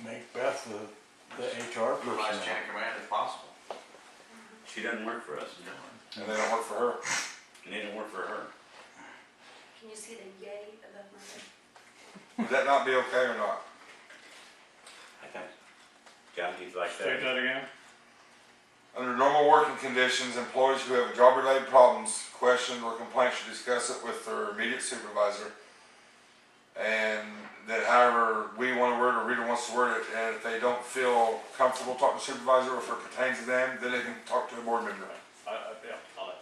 make Beth the HR The vice person. chain of command if possible. She doesn't work for us, And they don't work for her. and it didn't work for her. Can you see the yay above my head? Would that not be okay or not? I think. John, do you like State that? that again? Under normal working conditions, employees who have job-related problems, questions, or complaints should discuss it with their immediate supervisor. And that however we want to word it or Rita wants to word it, and if they don't feel comfortable talking to supervisor or if it pertains to them, then they can talk to a board member. Yeah, I'll let.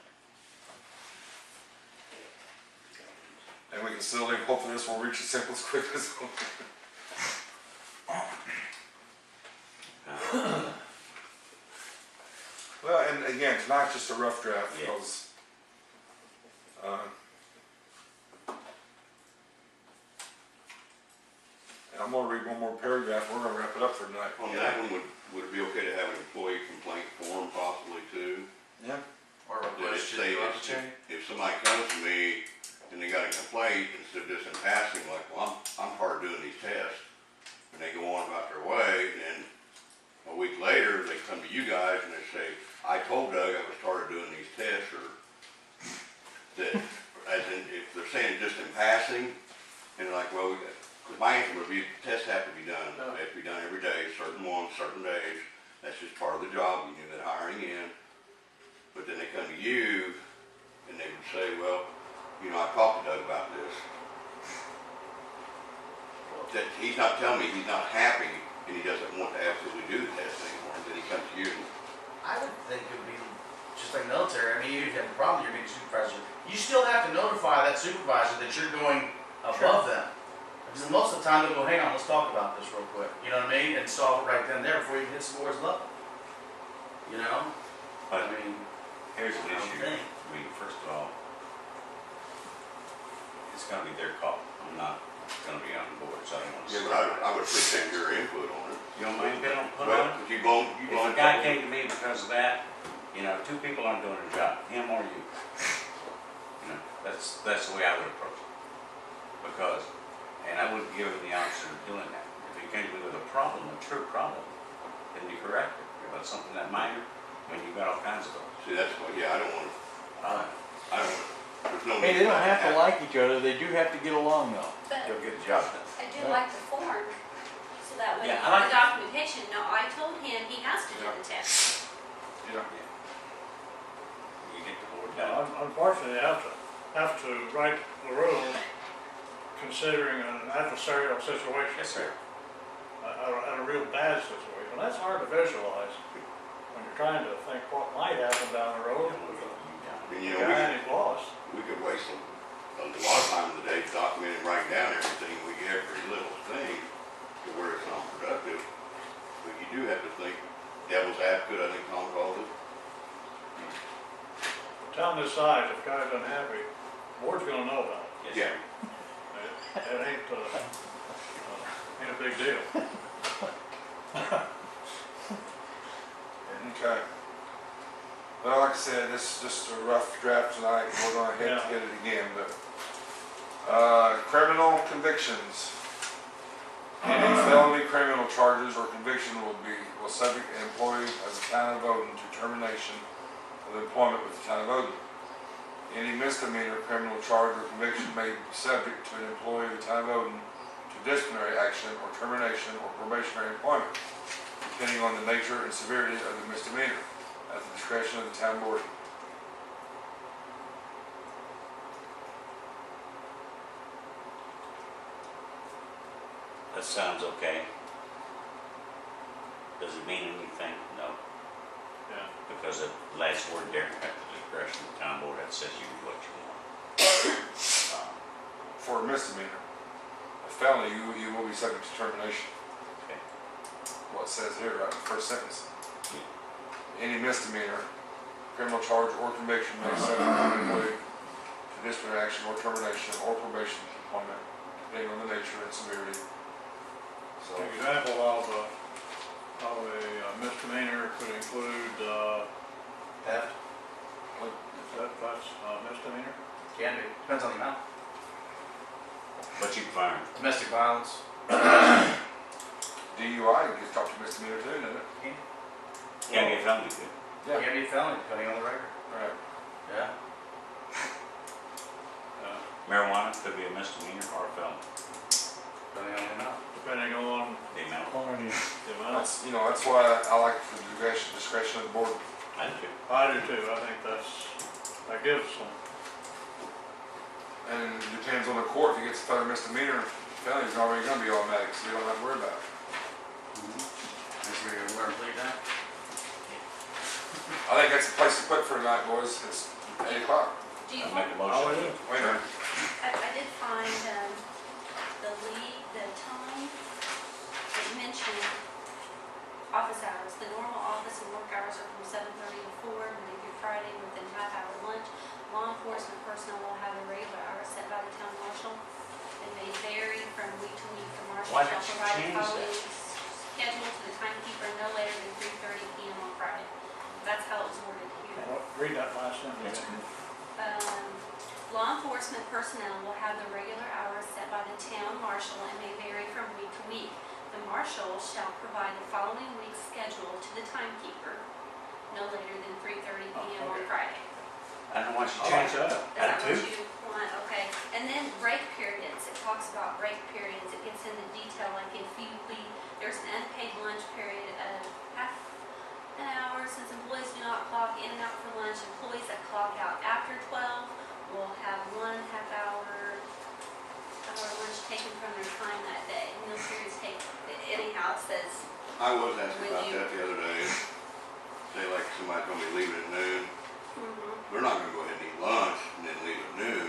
And we can still leave, hopefully this will reach the simplest, quickest. Well, and again, tonight's just a rough draft Yeah. because, and I'm gonna read one more paragraph, we're gonna wrap it up for tonight. On that one, would it be okay to have an employee complaint form possibly too? Yeah. Or That it request to say, go up the chain. if somebody comes to me and they got a complaint, instead of just in passing, like, well, I'm hard doing these tests, and they go on about their way, and then a week later, they come to you guys and they say, I told Doug I was tired of doing these tests, or that, as in, if they're saying just in passing, and they're like, well, because my answer would be, tests have to be done, they have to be done every day, certain ones, certain days, that's just part of the job, we knew that hiring in. But then they come to you, and they would say, well, you know, I talked to Doug about this. That he's not telling me he's not happy, and he doesn't want to absolutely do the test anymore, and then he comes to you. I would think it would be just like military. I mean, if you have a problem, you're being supervisor. You still have to notify that supervisor that you're going above them. Because most of the time they'll go, hang on, let's talk about this real quick. You know what I mean? And solve it right then and there before you hit the board's level. You know? I But mean, here's an I don't issue. think. I mean, first of all, it's gonna be their call. I'm not gonna be on board, so I don't wanna. Yeah, but I would appreciate your input on it. You don't mind being put But on? if you won't, If a guy came to me because of that, you know, two people aren't doing their job, him or you. You know, that's the way I would approach it. Because, and I wouldn't give him the option of doing that. If he came to me with a problem, a true problem, then you correct it. About something that minor, when you've got all kinds of those. see, that's what, yeah, I don't want to, there's no. Hey, they need don't for that have to happen. like each other, they do have to get along though. But You'll get the job done. I do like the form, so that way Yeah, you I have like- documentation. No, I told him he has to do the test. Yeah. You get the board done. Unfortunately, you have to write the rules considering an adversarial situation. Yes, sir. A real bad situation. That's hard to visualize when you're trying to think what might happen down the road with And a you guy know, and his boss. we could waste a lot of time in the day documenting, writing down everything, we get every little thing to where it's not productive. But you do have to think, devil's advocate, I think Tom called it. A town this size, if a guy's unhappy, board's gonna know about it. Yes, Yeah. sir. It ain't a big deal. Okay. Well, like I said, this is just a rough draft tonight, we're gonna hit to get it again, but, criminal convictions. Any felony criminal charges or conviction will subject an employee of the town of Odin to termination of employment with the town of Odin. Any misdemeanor criminal charge or conviction may be subject to an employee of the town of Odin to disciplinary action or termination or probationary employment, depending on the nature and severity of the misdemeanor, at the discretion of the town board. That sounds okay. Does it mean anything? No, Yeah. because the last word there, at the discretion of the town board, that says you do what you want. For a misdemeanor. A felony, you will be subject to termination. Okay. What it says here, right in the first sentence. Yeah. Any misdemeanor, criminal charge or conviction may subject an employee to disciplinary action or termination or probation employment, depending on the nature and severity. So, An example of a misdemeanor could include, theft that's a misdemeanor? can be. Depends on the amount. But you can fire him. Domestic violence. DUI Can't be a felony too. You gotta be a felony depending on the record. Right. Yeah. Marijuana could be a misdemeanor or a felony, Depending on the amount. Depending on the amount. quantity, the amount. That's, that's why I like the discretion of the board. I do too. I do too, I think that gives some, And it depends on the court, if he gets a third misdemeanor, felony's already gonna be automatic, so we don't have to worry about it. Guess we're gonna learn to plead that. I think that's the place to put for tonight, boys, it's 8 o'clock. Do you I'll want, make a oh, motion. it is. Wait a minute. I did find, the time, it mentioned office hours. The normal office and work hours are from 7:30 to 4, Monday through Friday, with a half-hour lunch. Law enforcement personnel will have a regular hours set by the town marshal. It may vary from week to week. The marshal Why shall did you provide the change following schedule to the timekeeper no later than 3:30 PM on Friday. That's how it was worded here. Read that last sentence. Law enforcement personnel will have the regular hours set by the town marshal and may vary from week to week. The marshal shall provide the following week's schedule to the timekeeper no later than 3:30 PM on okay. Friday. I don't know why she I like changed it. that. Is I that do what too. you want? Okay. And then break periods, it talks about break periods, it gets into detail, like if you leave, there's an unpaid lunch period of half an hour since employees do not clock in and out for lunch. Employees that clock out after 12 will have 1/2 hour lunch taken from their time that day. Meal periods take, anyhow, it says, I was asking When about you- that the other day. Say like somebody's gonna be leaving at noon, they're not gonna go ahead and eat lunch and then leave at noon.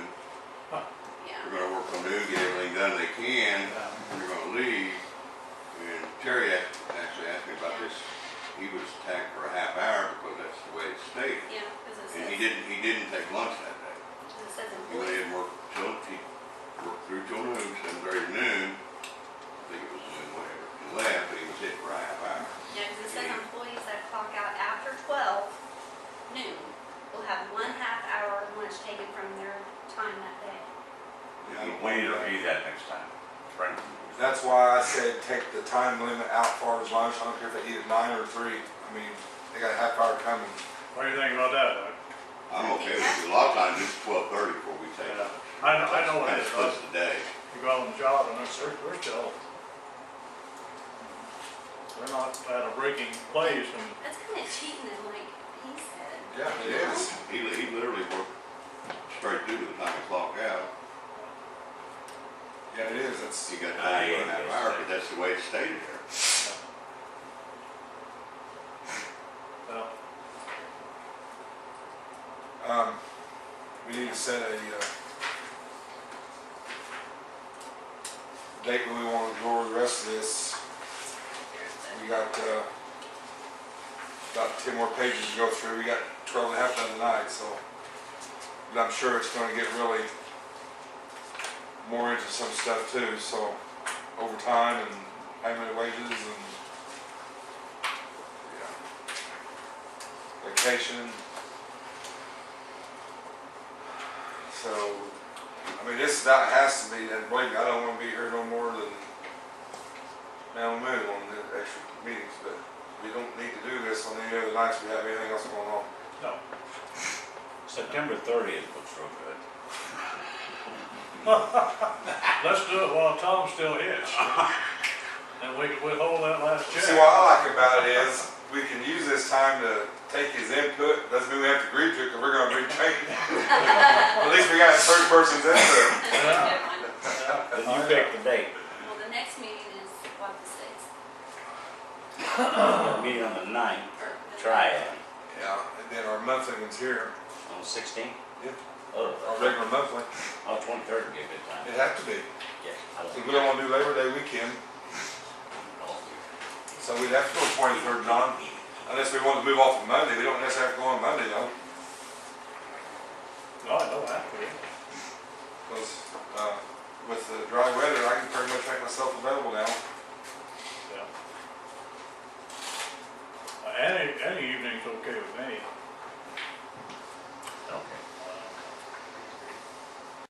yeah. They're gonna work from noon, get everything done they can, and they're gonna leave. And Terry actually asked me about this. He was tagged for a half hour because that's the way it's stated. Yeah, because it And says, he didn't take lunch that day. it says He went employees. ahead and he worked through till noon, 7:30 to noon. I think it was noon, whatever. He left, but he was hit for a half hour. Yeah, because it says employees that clock out after 12 noon will have 1/2 hour lunch taken from their time that day. Yeah, I don't We need to know. review that next time. Frank. That's why I said take the time limit out far as lunch, I don't care if they eat at 9 or 3, I mean, they got a half hour coming. What do you think about that, Doug? I'm okay with it. A lot of times it's 12:30 before we take Yeah. it. I know what Kind it of is. splits the day. You go on the job and we're still, they're not at a breaking place and That's kind of cheating, and like he said. Yeah, it is. He literally worked straight through to the time he clocked out. Yeah, it is, it's, He got Ah, paid yeah, for a half yes, hour, sir. but that's the way it's stated there. well, we need to set a, date when we wanna go over the rest of this. We got, about 10 more pages to go through, we got 12 and a half done tonight, so. But I'm sure it's gonna get really more into some stuff too, so overtime and payment of wages and, yeah. Vacation. So, I mean, this about has to be, and believe me, I don't wanna be here no more than man on the moon on the extra meetings, but we don't need to do this on any other nights we have anything else going on. no. September 30th looks real good. Let's do it while Tom's still hitched. And we can withhold that last check. See, what I like about it is, we can use this time to take his input, doesn't mean we have to agree to it, because we're gonna be changing. At least we got a third person's input. That's a good one. Then you pick the date. Well, the next meeting is what, the 6th? Meeting on the 9th, Or the try it. Yeah, and then our monthly one's here, On the 16th? Yeah. Oh, our regular monthly, 23rd would be a good time. it has to be. Yes. I Because like we don't wanna do Labor Day weekend, so we'd have to go 23rd on, unless we want to move off of Monday, we don't necessarily have to go on Monday though. No, I don't have to. Because, with the dry weather, I can pretty much make myself available now. Yeah. Any evening's okay with me.